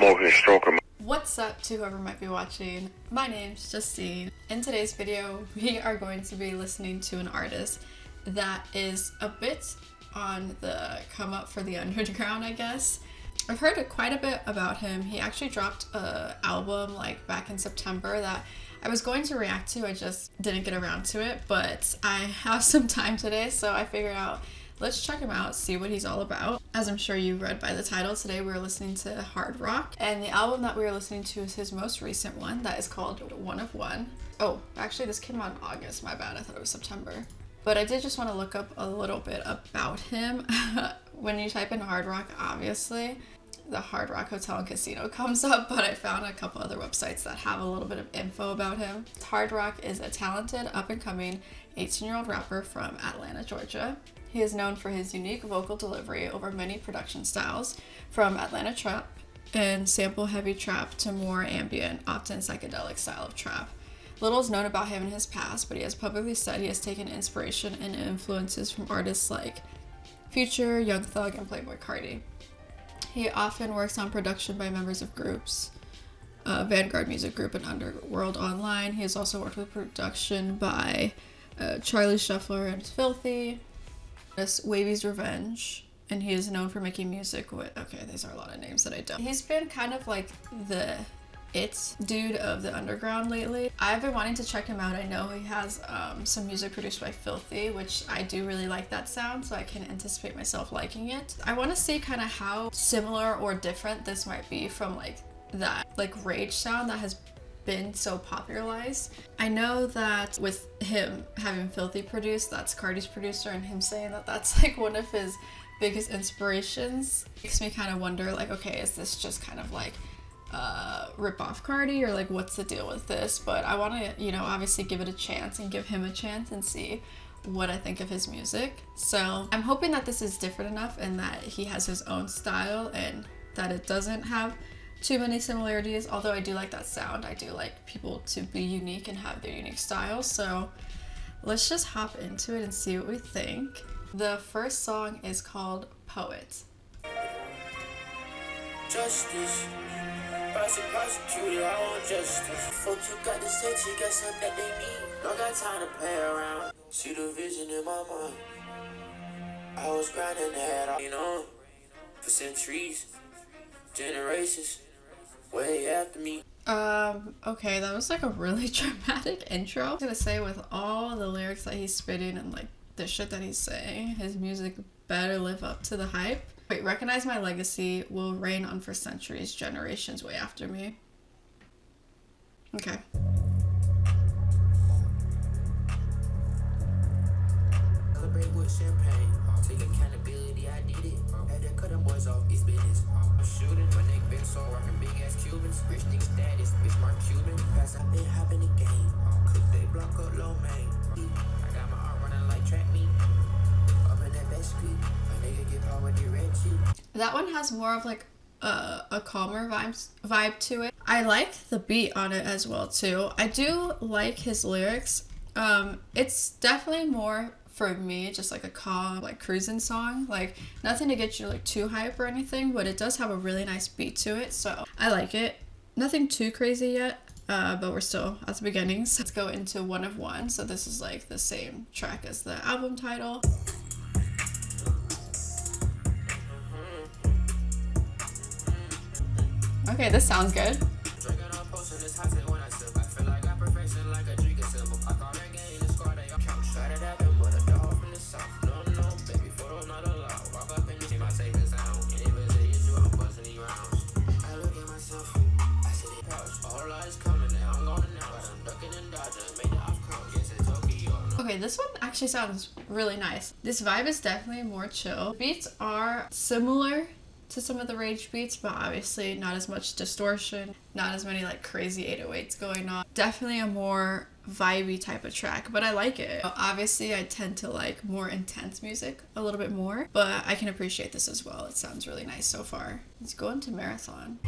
I'm over here stroking. What's up to whoever might be watching? My name's Justine. In today's video, we are going to be listening to an artist that is a bit on the come up for the underground, I guess. I've heard quite a bit about him. He actually dropped an album like back in September that I was going to react to. I just didn't get around to it, but I have some time today, so I figured out let's check him out, see what he's all about. As I'm sure you read by the title, today we're listening to Hard Rock, and the album that we are listening to is his most recent one that is called One of One. Oh, actually this came out in August, my bad, I thought it was September. But I did just want to look up a little bit about him. When you type in Hard Rock, obviously, the Hard Rock Hotel and Casino comes up, but I found a couple other websites that have a little bit of info about him. Hard Rock is a talented, up-and-coming 18-year-old rapper from Atlanta, Georgia. He is known for his unique vocal delivery over many production styles, from Atlanta trap and sample-heavy trap to more ambient, often psychedelic style of trap. Little is known about him in his past, but he has publicly said he has taken inspiration and influences from artists like Future, Young Thug, and Playboi Carti. He often works on production by members of groups, Vanguard Music Group and Underworld Online. He has also worked with production by Charlie Shuffler and Filthy, Wavy's Revenge, and he is known for making music with, okay, these are a lot of names that I don't. He's been kind of like the it dude of the underground lately. I've been wanting to check him out. I know he has some music produced by Filthy, which I do really like that sound, so I can anticipate myself liking it. I want to see kind of how similar or different this might be from like that like rage sound that has been so popularized. I know that with him having Filthy produced, that's Carti's producer, and him saying that that's like one of his biggest inspirations makes me kind of wonder like, okay, is this just kind of like rip off Carti, or like what's the deal with this? But I want to, you know, obviously give it a chance and give him a chance and see what I think of his music. So I'm hoping that this is different enough and that he has his own style and that it doesn't have too many similarities, although I do like that sound. I do like people to be unique and have their unique style. So let's just hop into it and see what we think. The first song is called Poet. Justice. Prosecuted, I want justice. Folks, you got to say you got something that they need. Don't got time to play around. See the vision in my mind. I was grinding that, you know, for centuries, generations, way after me. Okay, that was like a really dramatic intro. I was gonna say, with all the lyrics that he's spitting and like the shit that he's saying, his music better live up to the hype. Wait, recognize my legacy will reign on for centuries, generations way after me. Okay. Celebrate with champagne. Take accountability, I did it. Had to cut them boys off, it's business. I'm shooting, my neck been so rockin' big ass Cubans. Rich nigga status, bitch Mark Cuban. Pass out been hopping the game. Cook they block up low main. I got my heart running like track meet. Up in that best street. My nigga get power direct you. That one has more of like a calmer vibe to it. I like the beat on it as well too. I do like his lyrics. It's definitely more for me just like a calm like cruising song, like nothing to get you like too hype or anything, but it does have a really nice beat to it, so I like it. Nothing too crazy yet, but we're still at the beginning. So let's go into One of One. So this is like the same track as the album title. Okay, this sounds good. Okay, this one actually sounds really nice. This vibe is definitely more chill. Beats are similar to some of the rage beats, but obviously not as much distortion, not as many like crazy 808s going on. Definitely a more vibey type of track, but I like it. Obviously I tend to like more intense music a little bit more, but I can appreciate this as well. It sounds really nice so far. Let's go into Marathon.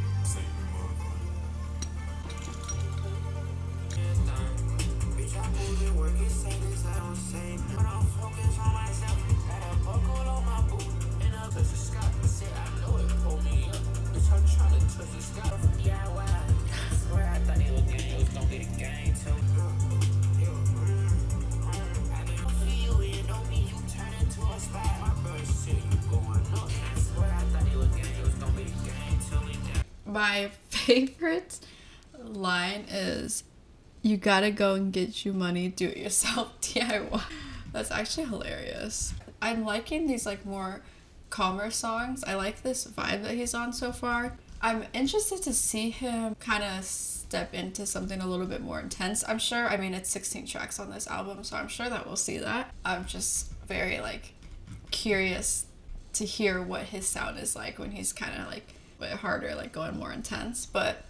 My favorite line is, "You gotta go and get you money, do it yourself, DIY." That's actually hilarious. I'm liking these like more calmer songs. I like this vibe that he's on so far. I'm interested to see him kind of step into something a little bit more intense. I'm sure, I mean, it's 16 tracks on this album, so I'm sure that we'll see that. I'm just very like curious to hear what his sound is like when he's kind of like a bit harder, like going more intense. But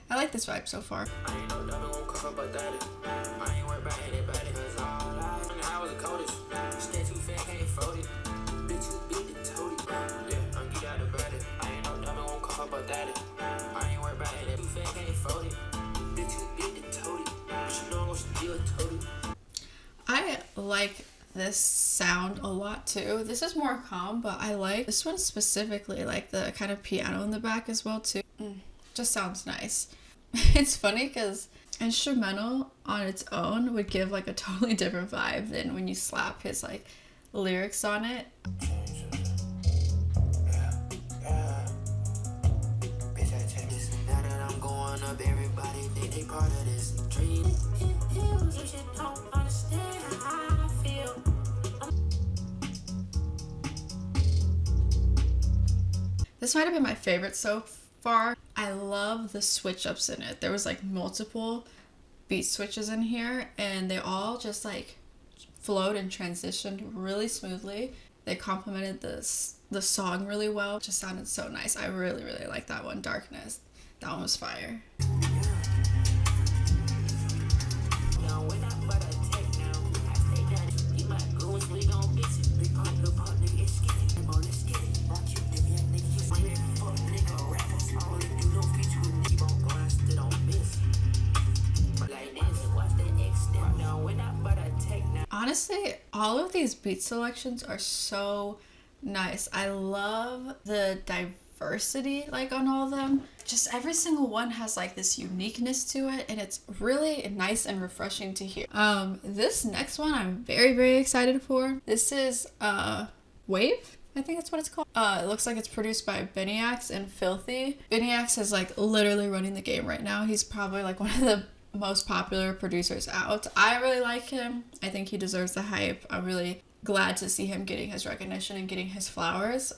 I like this vibe so far. I ain't no dummy, won't cough about that. I ain't worried about anybody, cause all I was the coldest. Stay too fat, can't fold it. Bitch, you beat the toady. Yeah, I'm geeked out about it. I ain't no dummy, won't cough about that. I ain't worried about it. Too fat, can't fold it. Bitch, you beat the toady. But you know I'm gonna steal a toady. I like this sound a lot too. This is more calm, but I like this one specifically, like the kind of piano in the back as well too. Just sounds nice. It's funny because instrumental on its own would give like a totally different vibe than when you slap his like lyrics on it. This might have been my favorite so far. I love the switch ups in it. There was like multiple beat switches in here and they all just like flowed and transitioned really smoothly. They complemented the song really well. It just sounded so nice. I really, really like that one, Darkness. That one was fire. Honestly, all of these beat selections are so nice. I love the diversity like on all of them. Just every single one has like this uniqueness to it and it's really nice and refreshing to hear. This next one I'm very, very excited for. This is Wave, I think that's what it's called. It looks like it's produced by Beniax and Filthy. Beniax is like literally running the game right now. He's probably like one of the most popular producers out. I really like him. I think he deserves the hype. I'm really glad to see him getting his recognition and getting his flowers.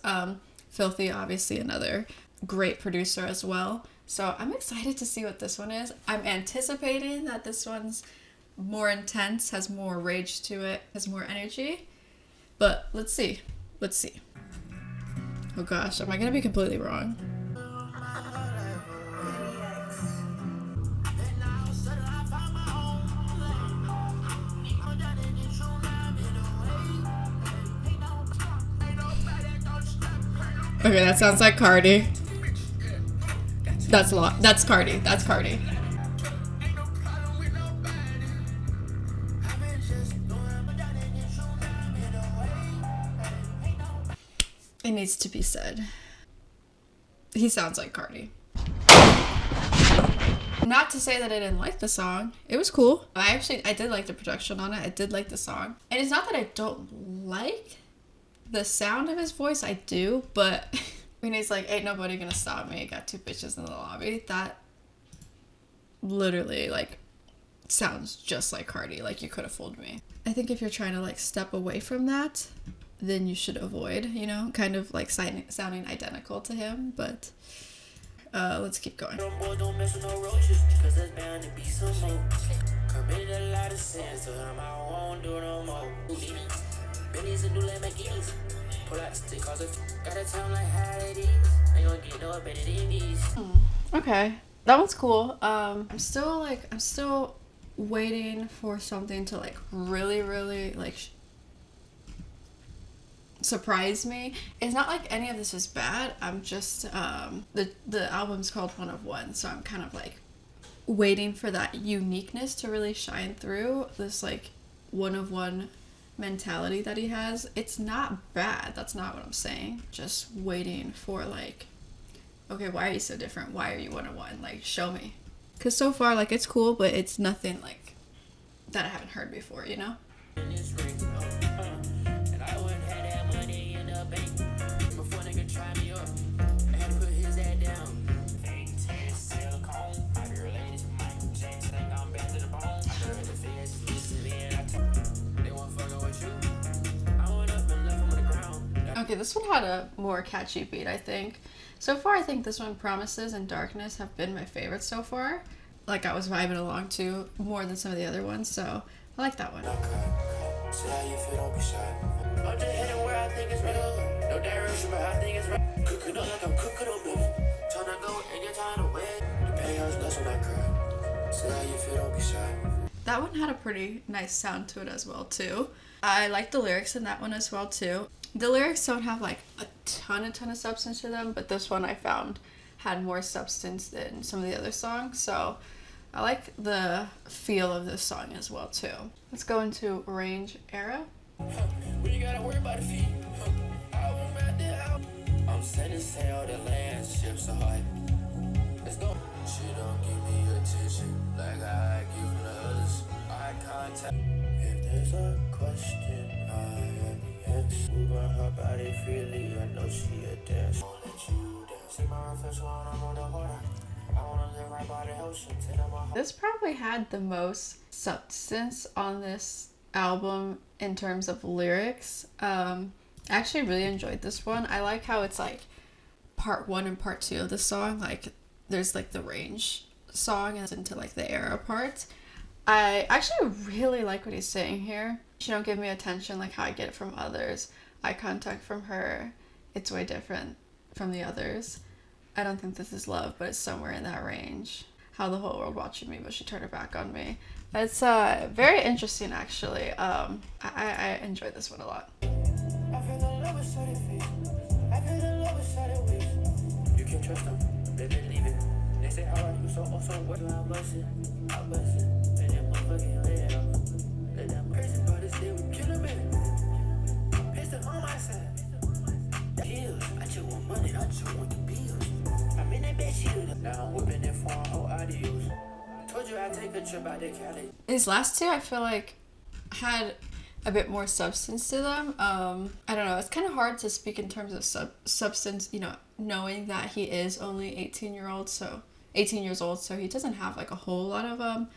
Filthy, obviously another great producer as well. So I'm excited to see what this one is. I'm anticipating that this one's more intense, has more rage to it, has more energy. But let's see. Let's see. Oh gosh, am I gonna be completely wrong? Okay, that sounds like Cardi. That's a lot. That's Cardi. That's Cardi. It needs to be said. He sounds like Cardi. Not to say that I didn't like the song. It was cool. I did like the production on it. I did like the song. And it's not that I don't like the sound of his voice. I do, but when he's like, "Ain't nobody gonna stop me, got two bitches in the lobby," that literally like sounds just like Cardi. Like, you could have fooled me. I think if you're trying to like step away from that, then you should avoid, you know, kind of like sounding identical to him. But let's keep going. Don't mess with no roaches, cause there's bound to be some more. Committed a lot of sins, so I won't do no more. Benny's a new Lamborghinis. Pull out the stick, cause it got a time like how it is. Ain't gonna get no better than these. Okay, that one's cool. I'm still waiting for something to like really, really like surprise me. It's not like any of this is bad. I'm just the album's called One of One, so I'm kind of like waiting for that uniqueness to really shine through. This like one of one mentality that he has. It's not bad. That's not what I'm saying. Just waiting for like, okay, why are you so different? Why are you one of one? Like, show me. Because so far, like, it's cool, but it's nothing like that I haven't heard before, you know? Okay, this one had a more catchy beat, I think. So far, I think this one, Promises and Darkness, have been my favorite so far. Like, I was vibing along to more than some of the other ones, so I like that one. See how you feel, don't be shy. I'm just heading where I think it's real. No direction, but I think it's right. Cooking up like I'm cooking on beef. Tryna go and you're trying to win. You pay yours less when I cry. See how you feel, don't be shy. That one had a pretty nice sound to it as well, too. I like the lyrics in that one as well, too. The lyrics don't have, like, a ton of substance to them, but this one I found had more substance than some of the other songs, so I like the feel of this song as well, too. Let's go into Range Era. We ain't gotta worry about the fee. I won't back there out. I'm setting sail, the land ships are high. Let's go. She don't give me attention like I give the others. Eye contact. If there's a question, I have the answer. Move her body freely, I know she a dance. Won't let you dance. See my reflection when I'm on the water. I wanna live right by the ocean. This probably had the most substance on this album in terms of lyrics. I actually really enjoyed this one. I like how it's like part 1 and part 2 of the song. Like there's like the Range song and into like the Era part. I actually really like what he's saying here. She don't give me attention like how I get it from others. Eye contact from her, it's way different from the others. I don't think this is love, but it's somewhere in that range. How the whole world watching me, but she turned her back on me. It's very interesting, actually. I enjoyed this one a lot. I feel the love is started face. I feel the love is started ways. You can trust them, they believe it. They say how I do so what? I'll bust it, and then motherfucking let them. Let them crazy, but it's still we kill a minute. Pistol on my side. Pills, I just want money, I just want the bills. I'm in that bed shit. Now I'm whipping it for whole adios. Told you I'd take a trip out to Cali. These last two, I feel like, had a bit more substance to them. I don't know. It's kind of hard to speak in terms of substance, you know, knowing that he is only 18 years old, so he doesn't have like a whole lot of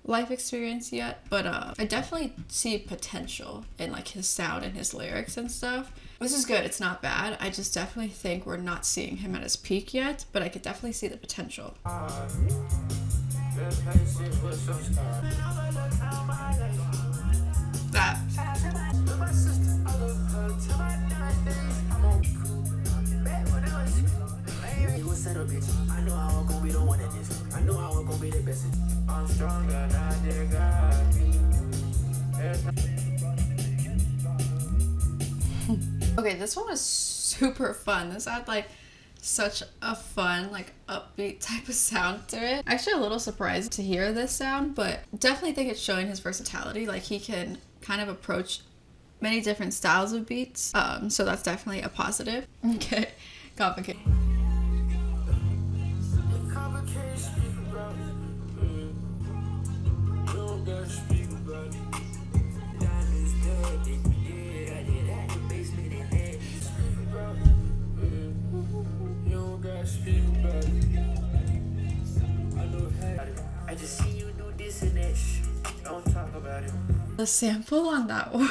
life experience yet. But I definitely see potential in like his sound and his lyrics and stuff. This is good. It's not bad. I just definitely think we're not seeing him at his peak yet, but I could definitely see the potential. That. I know I was gonna be the one in this. I know I was gonna be the best. I'm stronger now, dear God. Okay, this one was super fun. This had like such a fun, like upbeat type of sound to it. Actually a little surprised to hear this sound, but definitely think it's showing his versatility. Like he can kind of approach many different styles of beats. So that's definitely a positive. Okay, complicated. I just see you do this and that shit. Don't talk about it. The sample on that one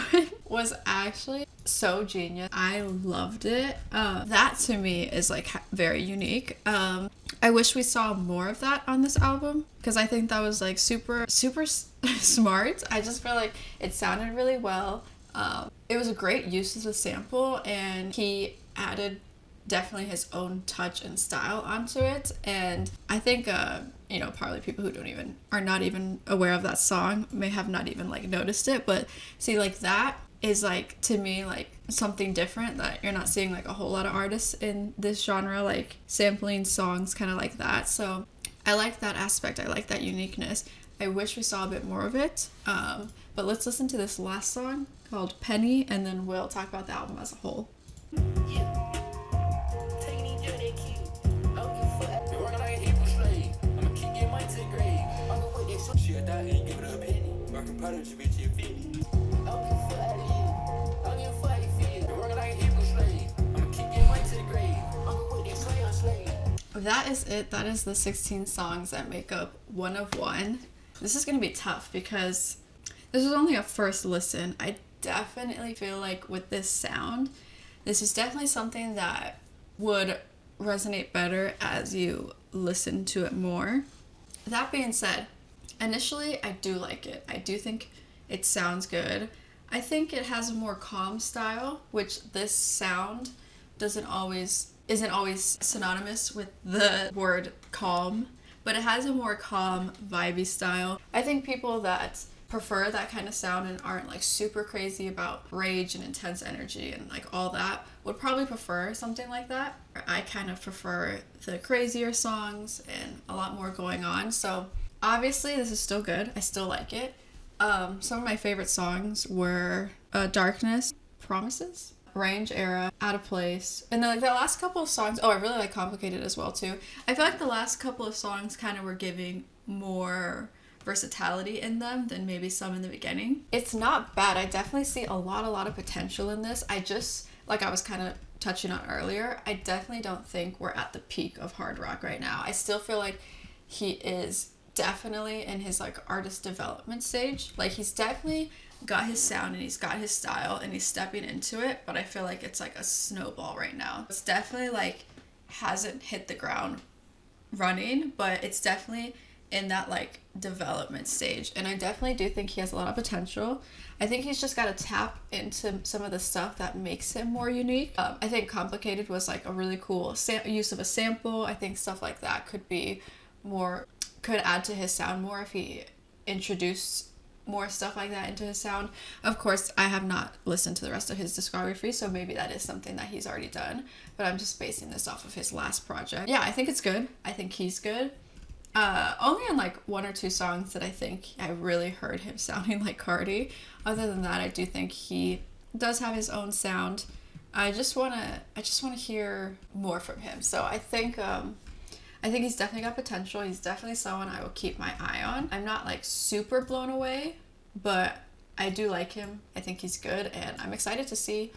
was actually so genius. I loved it. That to me is like very unique. I wish we saw more of that on this album because I think that was like super smart. I just feel like it sounded really well. It was a great use of the sample, and he added definitely his own touch and style onto it. And I think you know, probably people who are not even aware of that song may have not even like noticed it, but see, like that is like to me like something different that you're not seeing like a whole lot of artists in this genre, like sampling songs kind of like that. So I like that aspect. I like that uniqueness. I wish we saw a bit more of it. But let's listen to this last song called Penny, and then we'll talk about the album as a whole. That is it. That is the 16 songs that make up One of One. This is going to be tough because this was only a first listen. I definitely feel like with this sound, this is definitely something that would resonate better as you listen to it more. That being said, initially I do like it. I do think it sounds good. I think it has a more calm style, which this sound isn't always synonymous with the word calm, but it has a more calm, vibey style. I think people that prefer that kind of sound and aren't like super crazy about rage and intense energy and like all that would probably prefer something like that. I kind of prefer the crazier songs and a lot more going on. So obviously this is still good. I still like it. Some of my favorite songs were Darkness, Promises, Range Era, Out of Place, and then like the last couple of songs, I really like Complicated as well too. I feel like the last couple of songs kind of were giving more versatility in them than maybe some in the beginning. It's not bad. I definitely see a lot of potential in this. I just, like I was kind of touching on earlier, I definitely don't think we're at the peak of hard rock right now. I still feel like he is definitely in his like artist development stage. Like he's definitely got his sound and he's got his style and he's stepping into it, but I feel like it's like a snowball right now. It's definitely like hasn't hit the ground running, but it's definitely in that like development stage, and I definitely do think he has a lot of potential. I think he's just got to tap into some of the stuff that makes him more unique. I think Complicated was like a really cool use of a sample. I think stuff like that could add to his sound more if he introduced more stuff like that into his sound. Of course, I have not listened to the rest of his discography, so maybe that is something that he's already done, but I'm just basing this off of his last project. Yeah, I think it's good. I think he's good. Only on like one or two songs that I think I really heard him sounding like Cardi. Other than that, I do think he does have his own sound. I just wanna hear more from him. So I think he's definitely got potential. He's definitely someone I will keep my eye on. I'm not like super blown away, but I do like him. I think he's good, and I'm excited to see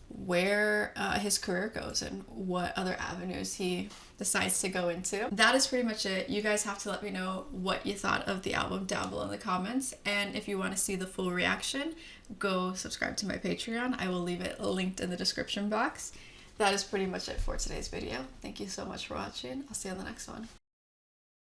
where his career goes and what other avenues he decides to go into. That is pretty much it. You guys have to let me know what you thought of the album down below in the comments, and if you want to see the full reaction, go subscribe to my Patreon. I will leave it linked in the description box. That is pretty much it for today's video. Thank you so much for watching. I'll see you on the next one.